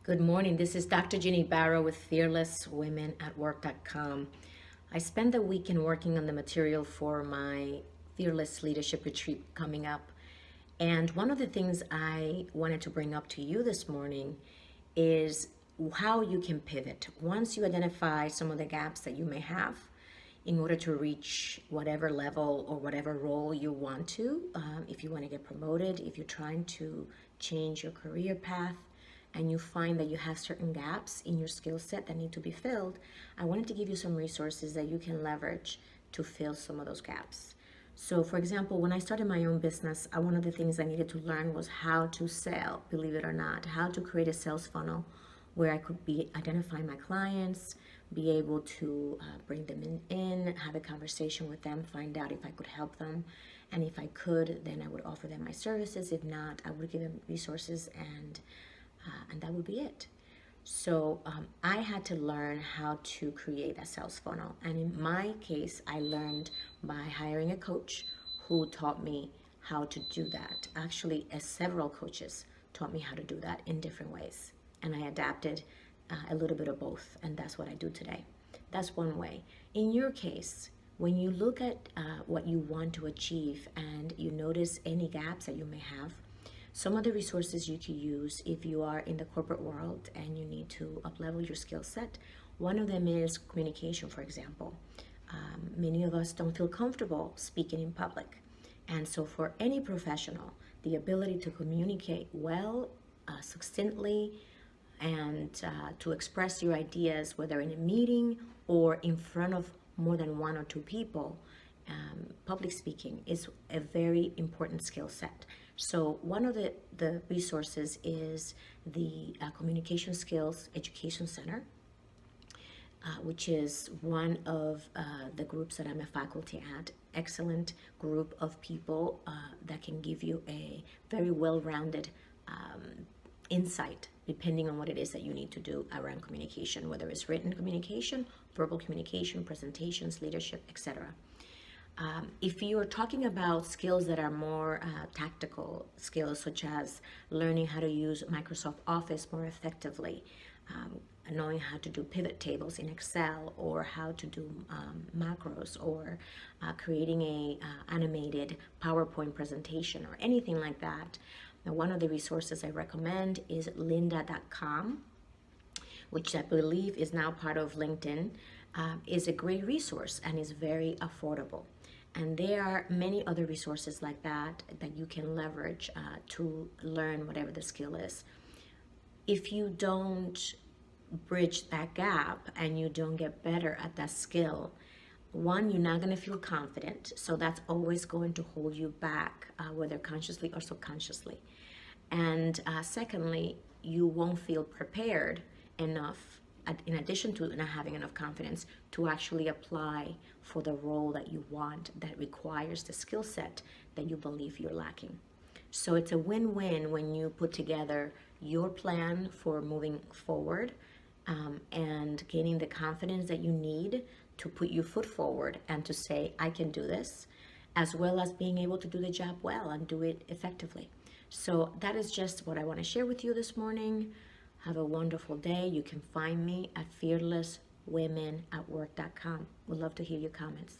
Good morning. This is Dr. Ginny Barrow with fearlesswomenatwork.com. I spent the weekend working on the material for my Fearless Leadership Retreat coming up. And one of the things I wanted to bring up to you this morning is how you can pivot. Once you identify some of the gaps that you may have in order to reach whatever level or whatever role you want to, if you want to get promoted, if you're trying to change your career path, and you find that you have certain gaps in your skill set that need to be filled, I wanted to give you some resources that you can leverage to fill some of those gaps. So for example, when I started my own business, one of the things I needed to learn was how to sell, believe it or not, how to create a sales funnel where I could be identifying my clients, be able to bring them in, have a conversation with them, find out if I could help them. And if I could, then I would offer them my services. If not, I would give them resources and that would be it. So I had to learn how to create a sales funnel. And in my case, I learned by hiring a coach who taught me how to do that. Actually, several coaches taught me how to do that in different ways. And I adapted a little bit of both. And that's what I do today. That's one way. In your case, when you look at what you want to achieve and you notice any gaps that you may have, some of the resources you can use if you are in the corporate world and you need to up-level your skill set. One of them is communication, for example. Many of us don't feel comfortable speaking in public. And so for any professional, the ability to communicate well, succinctly, and to express your ideas, whether in a meeting or in front of more than one or two people, public speaking is a very important skill set. So one of the resources is the Communication Skills Education Center, which is one of the groups that I'm a faculty at. Excellent group of people that can give you a very well-rounded insight depending on what it is that you need to do around communication, whether it's written communication, verbal communication, presentations, leadership, etc. If you are talking about skills that are more tactical skills, such as learning how to use Microsoft Office more effectively, knowing how to do pivot tables in Excel, or how to do macros, or creating a animated PowerPoint presentation, or anything like that, now, one of the resources I recommend is lynda.com, which I believe is now part of LinkedIn, is a great resource and is very affordable. And there are many other resources like that that you can leverage to learn whatever the skill is. If you don't bridge that gap and you don't get better at that skill, one, you're not going to feel confident. So that's always going to hold you back, whether consciously or subconsciously. And secondly, you won't feel prepared enough, in addition to not having enough confidence, to actually apply for the role that you want that requires the skill set that you believe you're lacking. So it's a win-win when you put together your plan for moving forward and gaining the confidence that you need to put your foot forward and to say, I can do this, as well as being able to do the job well and do it effectively. So that is just what I want to share with you this morning. Have a wonderful day. You can find me at fearlesswomenatwork.com. We'd love to hear your comments.